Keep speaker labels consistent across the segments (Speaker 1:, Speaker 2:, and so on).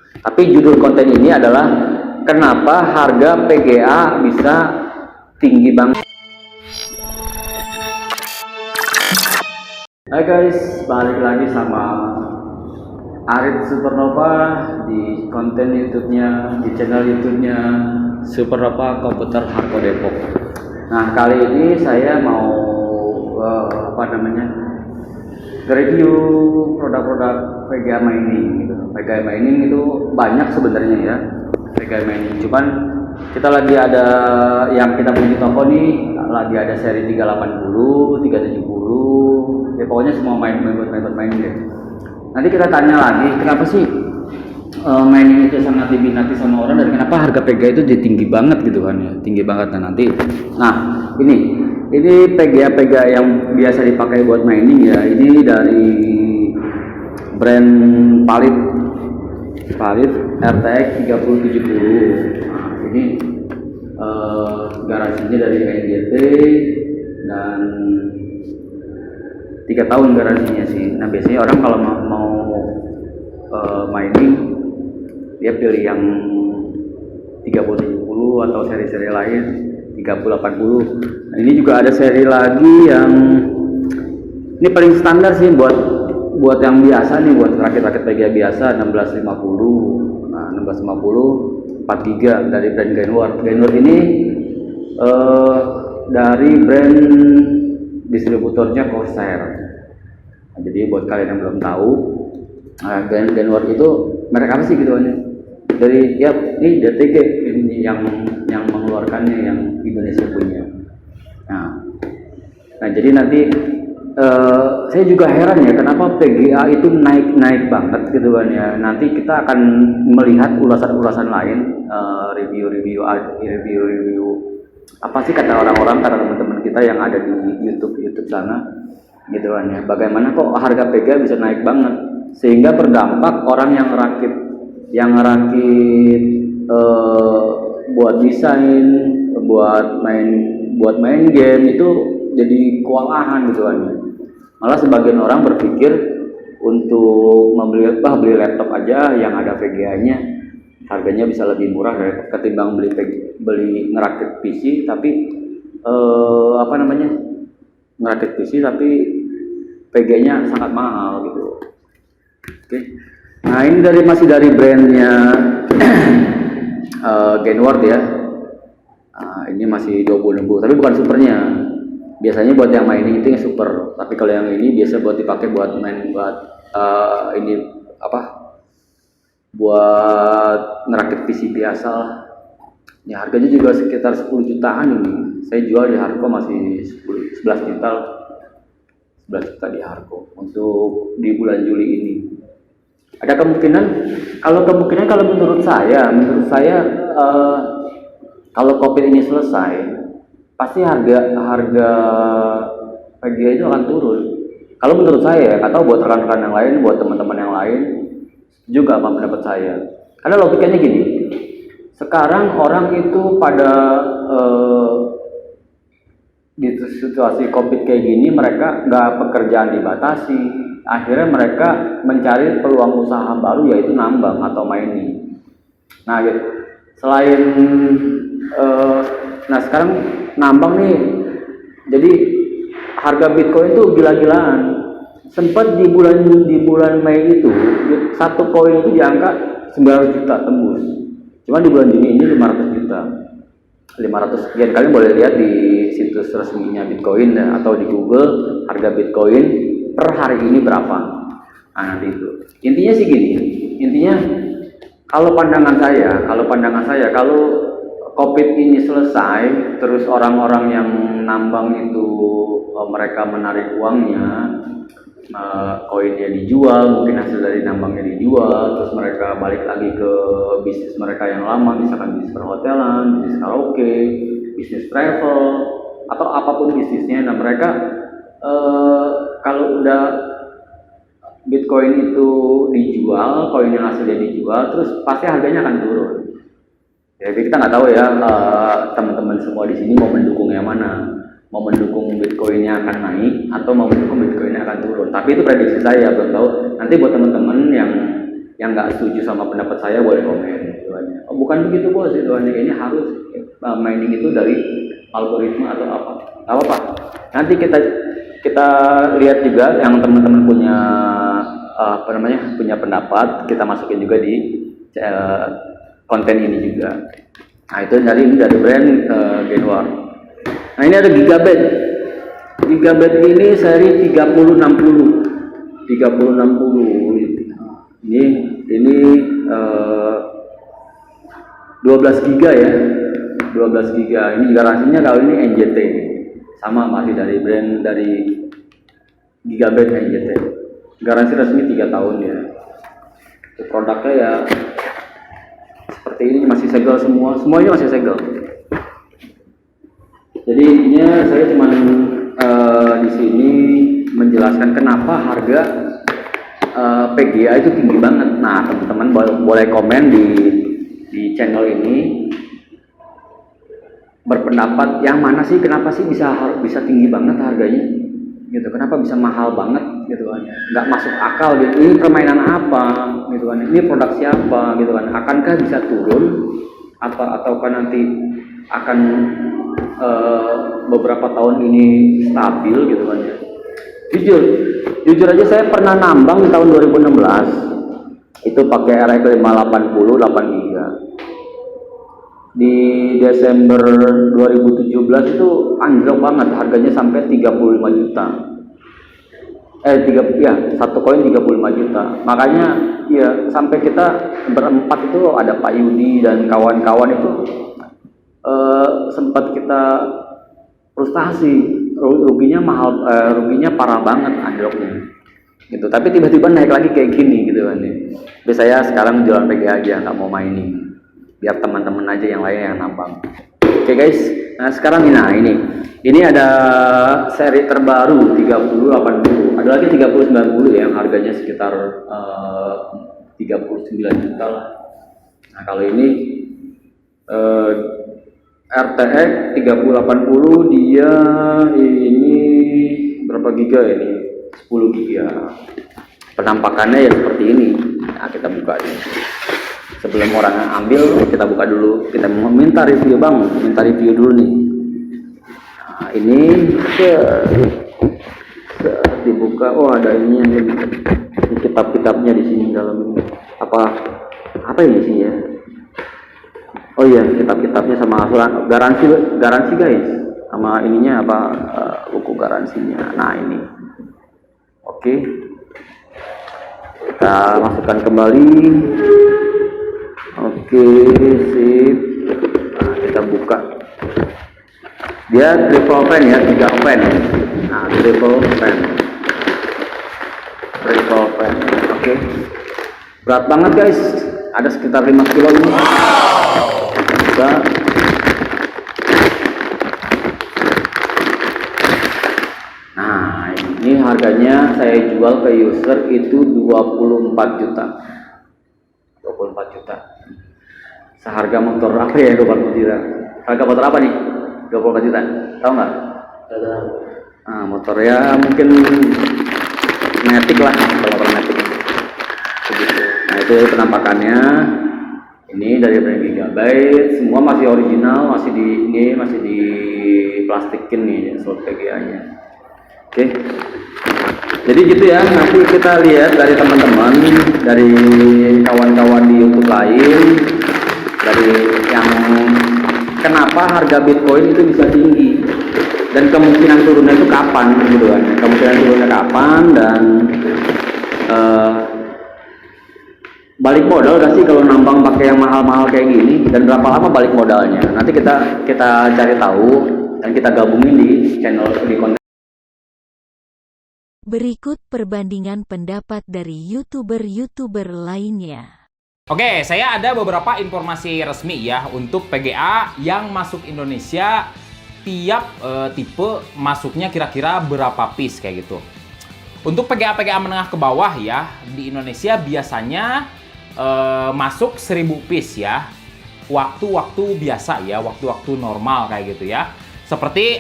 Speaker 1: Tapi judul konten ini adalah kenapa harga PGA bisa tinggi banget. Hai guys, balik lagi sama Arif Supernova di konten YouTube-nya, di channel YouTube-nya Supernova Komputer Hardcore Depok. Nah, kali ini saya mau review produk-produk VGA mining gitu. VGA mining itu banyak sebenarnya ya, VGA mining. Cuman kita lagi ada yang kita punya toko nih, lagi ada seri 380, 370. Ya pokoknya semua main deh. Nanti kita tanya lagi kenapa sih mining itu sangat diminati sama orang dan kenapa harga PGA itu jadi tinggi banget gitu kan ya, tinggi banget. Nah ini PGA yang biasa dipakai buat mining ya, ini dari brand Palit RTX 3070. Nah, ini garansinya dari NGT dan 3 tahun garansinya sih. Nah, biasanya orang kalau mau mining dia pilih yang 3070 atau seri-seri lain 3080. Nah, ini juga ada seri lagi yang ini paling standar sih buat yang biasa nih, buat rakit-rakit PGA biasa 1650. Nah, 1650 4 GB dari brand Gainward. Gainward ini dari brand distributornya Corsair. Nah, jadi buat kalian yang belum tahu, Gainward itu merek apa sih gitu aja? Dari ya ini DTG ini yang mengeluarkannya, yang Indonesia punya. Nah jadi nanti saya juga heran ya kenapa PGA itu naik banget gitu kan ya. Nanti kita akan melihat ulasan lain, review apa sih kata orang-orang, kata teman-teman kita yang ada di YouTube sana gitu kan ya. Bagaimana kok harga PGA bisa naik banget sehingga berdampak orang yang ngerakit buat desain, buat main game itu jadi kewalahan gitu kan. Malah sebagian orang berpikir untuk beli laptop aja yang ada VGA-nya harganya bisa lebih murah ketimbang beli ngerakit PC tapi ngerakit PC tapi VGA-nya sangat mahal gitu. Oke. Nah, ini masih dari brandnya Gainward ya. Nah, ini masih 2060 tapi bukan supernya. Biasanya buat yang mining itu yang super, tapi kalau yang ini biasa buat dipakai buat buat ngerakit PC biasa lah. Ya harganya juga sekitar 10 jutaan ini. Saya jual di Harko masih 11 juta di Harko untuk di bulan Juli ini. Ada kemungkinan kalau menurut saya kalau COVID ini selesai pasti harga PGA itu akan turun. Kalau menurut saya, atau buat rekan-rekan yang lain, buat teman-teman yang lain juga apa pendapat saya. Karena logikanya gini, sekarang orang itu pada di situasi COVID kayak gini mereka nggak pekerjaan dibatasi. Akhirnya mereka mencari peluang usaha baru yaitu nambang atau mining. Nah, gitu. Selain sekarang nambang nih, jadi harga Bitcoin itu gila-gilaan. Sempat di bulan Mei itu satu koin itu di angka 900 juta tembus. Cuma di bulan Juni ini 500 juta. 500 sekian. Kalian boleh lihat di situs resminya Bitcoin atau di Google harga Bitcoin per hari ini berapa. Nah, nanti itu. Intinya sih gini. Kalau pandangan saya kalau COVID ini selesai, terus orang-orang yang nambang itu mereka menarik uangnya, koinnya dijual, mungkin hasil dari nambangnya dijual, terus mereka balik lagi ke bisnis mereka yang lama, misalkan bisnis perhotelan, bisnis karaoke, bisnis travel, atau apapun bisnisnya. Nah mereka kalau udah Bitcoin itu dijual, koin yang hasilnya dijual, terus pasti harganya akan turun. Jadi kita nggak tahu ya teman-teman semua di sini mau mendukung yang mana, mau mendukung Bitcoinnya akan naik atau mau mendukung Bitcoinnya akan turun. Tapi itu prediksi saya, belum tahu. Nanti buat teman-teman yang yang nggak setuju sama pendapat saya boleh komen gitu kan. Oh, bukan begitu bos itu kan, ini harus mining itu dari algoritma atau apa. Nggak apa-apa. Nanti kita lihat juga yang teman-teman punya punya pendapat, kita masukin juga di konten ini juga. Nah itu dari brand Genwar. Nah ini ada Gigabyte. Gigabyte ini seri 3060. 3060. Ini 12 giga ya. 12 giga. Ini garansinya kalau ini NJT. Sama masih dari brand dari Gigabyte NJT. Garansi resmi 3 tahun ya. Produknya ya seperti ini, masih segel semuanya masih segel. Jadi intinya saya cuma di sini menjelaskan kenapa harga PGA itu tinggi banget. Nah teman-teman boleh komen di channel ini berpendapat yang mana sih, kenapa sih bisa tinggi banget harganya gitu, kenapa bisa mahal banget gitu kan, nggak masuk akal gitu, ini permainan apa gitu kan, ini produk siapa gitu kan, akankah bisa turun ataukah nanti akan beberapa tahun ini stabil gitu kan ya. Jujur aja saya pernah nambang di tahun 2016 itu pakai RX 580 8 GB. Di Desember 2017 itu anjlok banget, harganya sampai 35 juta. 1 koin 35 juta. Makanya ya sampai kita berempat itu ada Pak Yudi dan kawan-kawan itu sempat kita frustasi, ruginya mahal, ruginya parah banget anjloknya. Gitu. Tapi tiba-tiba naik lagi kayak gini gitu kan. Tapi saya sekarang jualan PGA aja, nggak mau mining. Biar teman-teman aja yang lain yang nambang. Oke guys, nah sekarang ini ada seri terbaru 3080, ada lagi 3090 ya, yang harganya sekitar 39 juta lah. Nah kalau ini RTX 3080 dia ini berapa giga ini? 10 giga. Penampakannya ya seperti ini. Nah kita buka ini. Sebelum orang ambil, kita buka dulu. Kita minta review bang, minta review dulu nih. Nah, ini dibuka. Oh ada ini kitab-kitabnya di sini dalam ini. Apa ini sih ya? Oh iya, kitab-kitabnya sama asuran garansi guys. Sama ininya buku garansinya. Nah ini. Oke. Kita masukkan kembali. Oke, sip. Nah, kita buka. Dia triple fan ya, 3 fan. Nah, triple fan. Oke. Berat banget guys. Ada sekitar 5 kilo ini. Bisa. Nah, ini harganya saya jual ke user itu 24 juta. 24 juta. Seharga motor apa ya 24 juta? Harga motor apa nih? 24 juta. Tahu nggak? Nah, motornya mungkin Matic lah, motor Matic. Begitu. Nah, itu penampakannya. Ini dari brand Gigabyte, semua masih original, masih diplastikin nih slot PGA-nya. Oke. Jadi gitu ya, nanti kita lihat dari teman-teman, dari kawan-kawan di YouTube lain, dari yang kenapa harga Bitcoin itu bisa tinggi dan kemungkinan turunnya itu kapan gitu kan. Kemungkinan turunnya kapan dan balik modal gak sih kalau nambang pakai yang mahal-mahal kayak gini, dan berapa lama balik modalnya? Nanti kita cari tahu dan kita gabungin di channel di konten.
Speaker 2: Berikut perbandingan pendapat dari YouTuber lainnya.
Speaker 3: Oke, saya ada beberapa informasi resmi ya untuk PGA yang masuk Indonesia. Tiap tipe masuknya kira-kira berapa piece kayak gitu. Untuk PGA menengah ke bawah ya, di Indonesia biasanya masuk 1000 piece ya. Waktu-waktu biasa ya, waktu-waktu normal kayak gitu ya. Seperti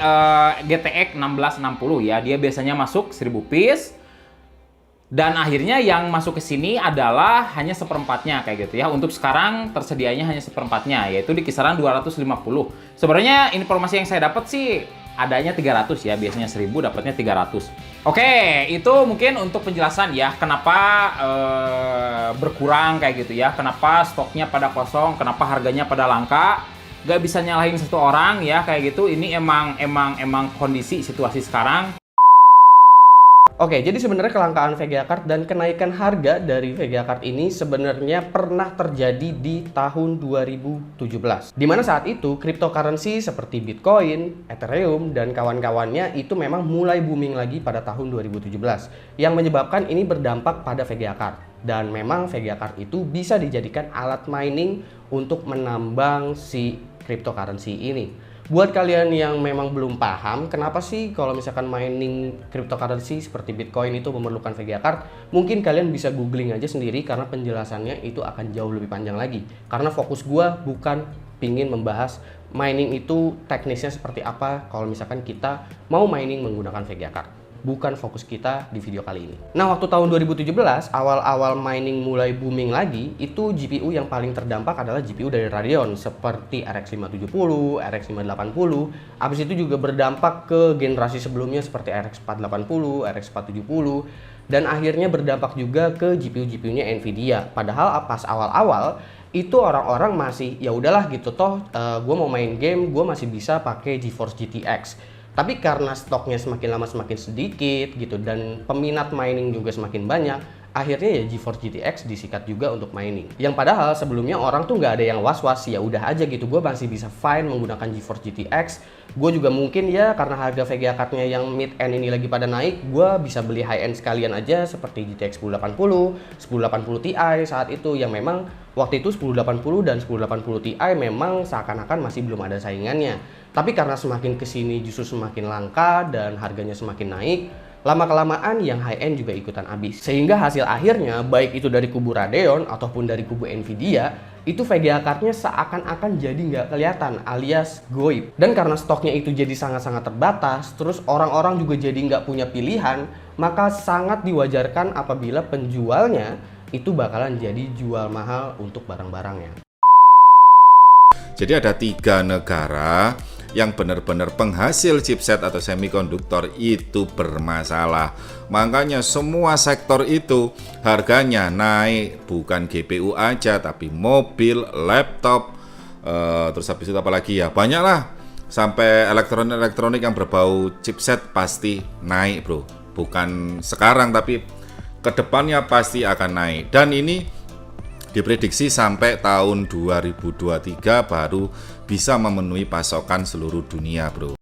Speaker 3: GTX 1660 ya, dia biasanya masuk 1000 piece. Dan akhirnya yang masuk ke sini adalah hanya seperempatnya kayak gitu ya. Untuk sekarang tersedianya hanya seperempatnya, yaitu di kisaran 250. Sebenarnya informasi yang saya dapat sih adanya 300 ya, biasanya 1000 dapatnya 300. Oke, itu mungkin untuk penjelasan ya, kenapa berkurang kayak gitu ya, kenapa stoknya pada kosong, kenapa harganya pada langka. Gak bisa nyalahin satu orang ya kayak gitu. Ini emang kondisi situasi sekarang.
Speaker 4: Oke, jadi sebenarnya kelangkaan VGA card dan kenaikan harga dari VGA card ini sebenarnya pernah terjadi di tahun 2017. Di mana saat itu cryptocurrency seperti Bitcoin, Ethereum, dan kawan-kawannya itu memang mulai booming lagi pada tahun 2017. Yang menyebabkan ini berdampak pada VGA card. Dan memang VGA card itu bisa dijadikan alat mining untuk menambang si cryptocurrency ini. Buat kalian yang memang belum paham kenapa sih kalau misalkan mining cryptocurrency seperti Bitcoin itu memerlukan VGA card, mungkin kalian bisa googling aja sendiri karena penjelasannya itu akan jauh lebih panjang lagi. Karena fokus gua bukan pingin membahas mining itu teknisnya seperti apa kalau misalkan kita mau mining menggunakan VGA card. Bukan fokus kita di video kali ini. Nah, waktu tahun 2017, awal-awal mining mulai booming lagi, itu GPU yang paling terdampak adalah GPU dari Radeon, seperti RX 570, RX 580. Habis itu juga berdampak ke generasi sebelumnya seperti RX 480, RX 470, dan akhirnya berdampak juga ke GPU-GPU-nya Nvidia. Padahal pas awal-awal, itu orang-orang masih, ya udahlah gitu toh, gue mau main game, gue masih bisa pakai GeForce GTX. Tapi karena stoknya semakin lama semakin sedikit gitu dan peminat mining juga semakin banyak, akhirnya ya GeForce GTX disikat juga untuk mining. Yang padahal sebelumnya orang tuh nggak ada yang was-was, ya udah aja gitu, gue masih bisa fine menggunakan GeForce GTX. Gue juga mungkin ya karena harga VGA cardnya yang mid end ini lagi pada naik, gue bisa beli high end sekalian aja seperti GTX 1080, 1080 Ti saat itu yang memang waktu itu 1080 dan 1080 Ti memang seakan-akan masih belum ada saingannya. Tapi karena semakin kesini justru semakin langka dan harganya semakin naik, lama-kelamaan yang high-end juga ikutan habis. Sehingga hasil akhirnya, baik itu dari kubu Radeon ataupun dari kubu Nvidia, itu VGA card-nya seakan-akan jadi nggak kelihatan alias goib. Dan karena stoknya itu jadi sangat-sangat terbatas, terus orang-orang juga jadi nggak punya pilihan, maka sangat diwajarkan apabila penjualnya itu bakalan jadi jual mahal untuk barang-barangnya.
Speaker 5: Jadi ada 3 negara yang benar-benar penghasil chipset atau semikonduktor itu bermasalah. Makanya semua sektor itu harganya naik, bukan GPU aja tapi mobil, laptop, terus habis itu apa lagi ya, banyak lah. Sampai elektronik yang berbau chipset pasti naik bro. Bukan sekarang tapi kedepannya pasti akan naik. Dan ini diprediksi sampai tahun 2023 baru bisa memenuhi pasokan seluruh dunia, bro.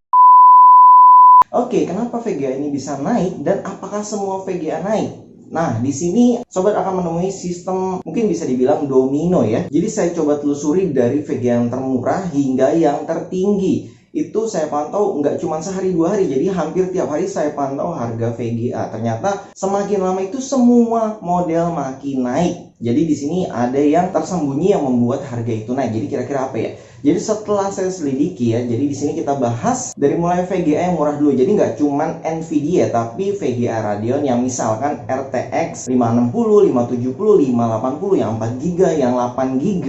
Speaker 6: Oke, kenapa VGA ini bisa naik dan apakah semua VGA naik? Nah, di sini sobat akan menemui sistem mungkin bisa dibilang domino ya. Jadi saya coba telusuri dari VGA yang termurah hingga yang tertinggi. Itu saya pantau nggak cuma sehari 2 hari, jadi hampir tiap hari saya pantau harga VGA. Ternyata semakin lama itu semua model makin naik. Jadi di sini ada yang tersembunyi yang membuat harga itu naik. Jadi kira-kira apa ya? Jadi setelah saya selidiki ya, jadi di sini kita bahas dari mulai VGA yang murah dulu. Jadi nggak cuman Nvidia, tapi VGA Radeon yang misalkan RTX 560, 570, 580, yang 4GB, yang 8GB.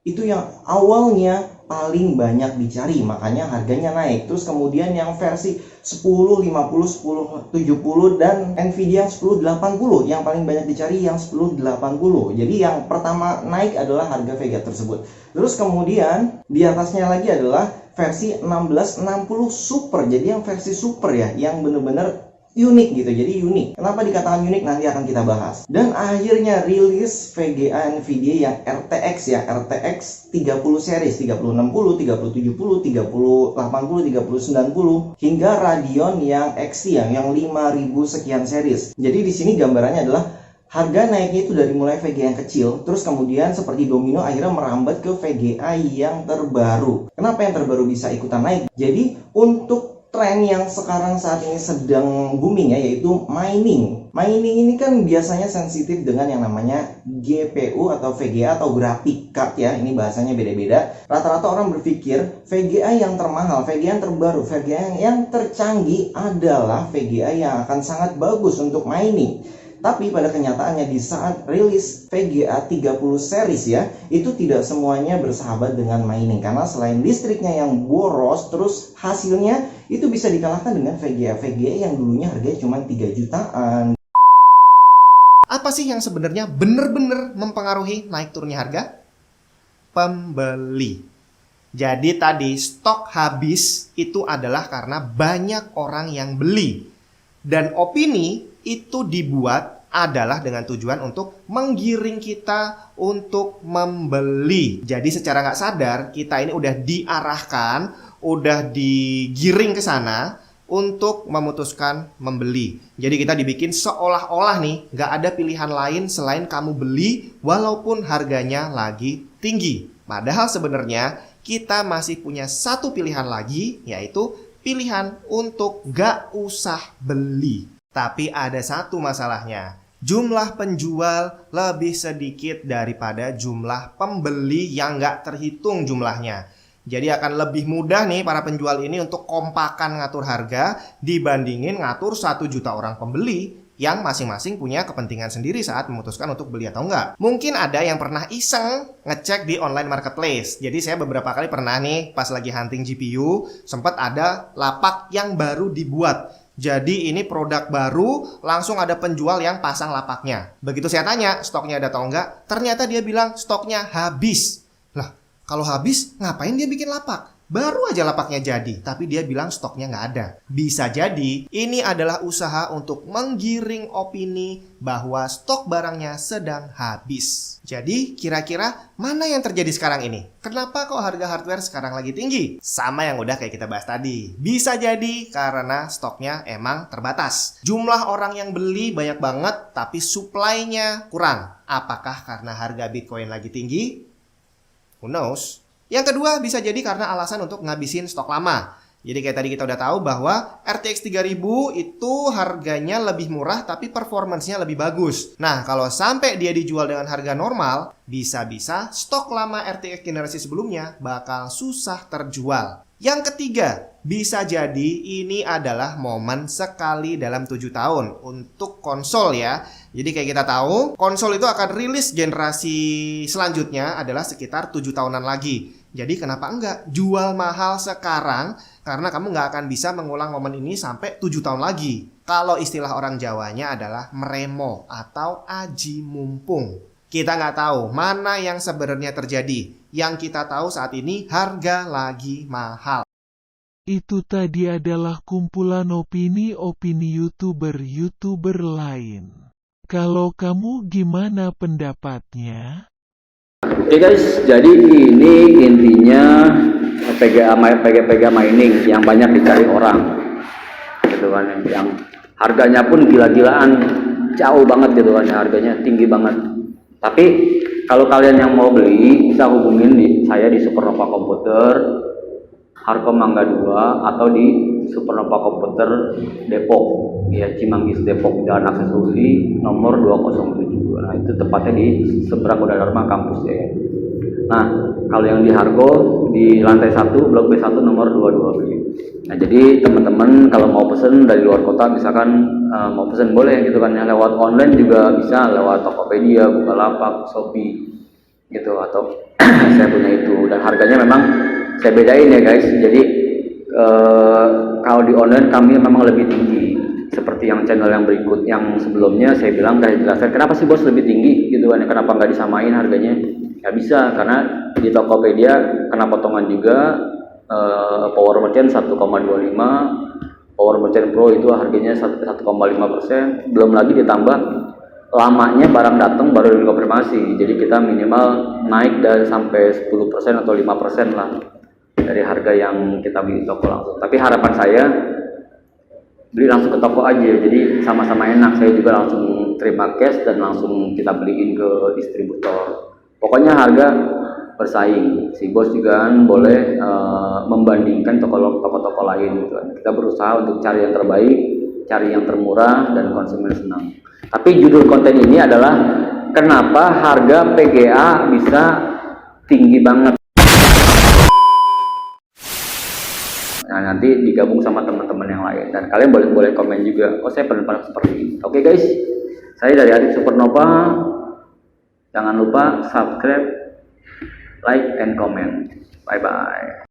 Speaker 6: Itu yang awalnya paling banyak dicari, makanya harganya naik. Terus kemudian yang versi 1050, 1070 dan Nvidia 1080 yang paling banyak dicari yang 1080. Jadi yang pertama naik adalah harga VGA tersebut. Terus kemudian di atasnya lagi adalah versi 1660 Super. Jadi yang versi Super ya, yang bener-bener unik gitu, jadi unik. Kenapa dikatakan unik nanti akan kita bahas. Dan akhirnya rilis VGA Nvidia yang RTX ya, RTX 30 series, 3060, 3070, 3080, 3090 hingga Radeon yang XT yang 5000 sekian series. Jadi di sini gambarannya adalah harga naiknya itu dari mulai VGA yang kecil, terus kemudian seperti domino akhirnya merambat ke VGA yang terbaru. Kenapa yang terbaru bisa ikutan naik? Jadi untuk tren yang sekarang saat ini sedang booming ya, yaitu mining. Mining ini kan biasanya sensitif dengan yang namanya GPU atau VGA atau graphic card ya. Ini bahasanya beda-beda. Rata-rata orang berpikir VGA yang termahal, VGA yang terbaru, VGA yang tercanggih adalah VGA yang akan sangat bagus untuk mining. Tapi pada kenyataannya di saat rilis VGA 30 series ya, itu tidak semuanya bersahabat dengan mining. Karena selain listriknya yang boros, terus hasilnya itu bisa dikalahkan dengan VGA yang dulunya harganya cuma 3 jutaan.
Speaker 7: Apa sih yang sebenarnya benar-benar mempengaruhi naik turunnya harga? Pembeli. Jadi tadi stok habis itu adalah karena banyak orang yang beli. Dan opini itu dibuat adalah dengan tujuan untuk menggiring kita untuk membeli. Jadi secara nggak sadar kita ini udah diarahkan, udah digiring ke sana untuk memutuskan membeli. Jadi kita dibikin seolah-olah nih nggak ada pilihan lain selain kamu beli walaupun harganya lagi tinggi. Padahal sebenarnya kita masih punya satu pilihan lagi, yaitu pilihan untuk nggak usah beli. Tapi ada satu masalahnya, jumlah penjual lebih sedikit daripada jumlah pembeli yang nggak terhitung jumlahnya. Jadi akan lebih mudah nih para penjual ini untuk kompakan ngatur harga dibandingin ngatur 1 juta orang pembeli yang masing-masing punya kepentingan sendiri saat memutuskan untuk beli atau enggak. Mungkin ada yang pernah iseng ngecek di online marketplace. Jadi saya beberapa kali pernah nih pas lagi hunting GPU, sempat ada lapak yang baru dibuat. Jadi ini produk baru, langsung ada penjual yang pasang lapaknya. Begitu saya tanya stoknya ada atau enggak, ternyata dia bilang stoknya habis. Lah, kalau habis ngapain dia bikin lapak? Baru aja lapaknya jadi, tapi dia bilang stoknya nggak ada. Bisa jadi ini adalah usaha untuk menggiring opini bahwa stok barangnya sedang habis. Jadi kira-kira mana yang terjadi sekarang ini? Kenapa kok harga hardware sekarang lagi tinggi? Sama yang udah kayak kita bahas tadi. Bisa jadi karena stoknya emang terbatas. Jumlah orang yang beli banyak banget, tapi supply-nya kurang. Apakah karena harga Bitcoin lagi tinggi? Who knows? Yang kedua bisa jadi karena alasan untuk ngabisin stok lama. Jadi kayak tadi kita udah tahu bahwa RTX 3000 itu harganya lebih murah tapi performance-nya lebih bagus. Nah, kalau sampai dia dijual dengan harga normal, bisa-bisa stok lama RTX generasi sebelumnya bakal susah terjual. Yang ketiga, bisa jadi ini adalah momen sekali dalam 7 tahun untuk konsol ya. Jadi kayak kita tahu, konsol itu akan rilis generasi selanjutnya adalah sekitar 7 tahunan lagi. Jadi kenapa enggak jual mahal sekarang? Karena kamu nggak akan bisa mengulang momen ini sampai 7 tahun lagi. Kalau istilah orang Jawanya adalah meremo atau aji mumpung. Kita nggak tahu mana yang sebenarnya terjadi. Yang kita tahu saat ini harga lagi mahal.
Speaker 8: Itu tadi adalah kumpulan opini-opini YouTuber lain. Kalau kamu gimana pendapatnya?
Speaker 1: Oke guys, jadi ini intinya PGA mining yang banyak dicari orang, gitu kan, yang harganya pun gila-gilaan, jauh banget gitu kan, harganya tinggi banget. Tapi kalau kalian yang mau beli bisa hubungin saya di Supernova Komputer, Harko Mangga 2 atau di Supernova Komputer Depok, ya Cimanggis Depok, Jalan Aksesori nomor 207. Nah itu tepatnya di seberang Gunadarma kampus ya. Nah kalau yang di Harko di lantai 1 blok B1 nomor 22. Nah jadi teman-teman kalau mau pesen dari luar kota misalkan mau pesen boleh gitu kan ya, lewat online juga bisa, lewat Tokopedia, Bukalapak, Shopee gitu, atau saya punya itu, dan harganya memang saya bedain ya guys. Jadi kalau di online kami memang lebih tinggi, seperti yang channel yang berikut, yang sebelumnya saya bilang udah jelaskan kenapa sih bos lebih tinggi gitu kan, kenapa nggak disamain harganya. Nggak bisa, karena di Tokopedia kena potongan juga. Power Merchant 1,25, Power Merchant Pro itu harganya 1,5%, belum lagi ditambah lamanya barang datang baru dikonfirmasi. Jadi kita minimal naik dari sampai 10% atau 5% lah dari harga yang kita beli di toko langsung. Tapi harapan saya beli langsung ke toko aja, jadi sama-sama enak. Saya juga langsung terima cash dan langsung kita beliin ke distributor. Pokoknya harga bersaing. Si bos juga kan boleh membandingkan toko-toko lain gitu kan. Kita berusaha untuk cari yang terbaik, cari yang termurah, dan konsumen senang. Tapi judul konten ini adalah kenapa harga PGA bisa tinggi banget. Nah, nanti digabung sama teman-teman yang lain, dan kalian boleh komen juga. Oh, saya pernah seperti ini. Oke guys, Saya dari Adik Supernova. Jangan lupa subscribe, like, and comment. Bye-bye.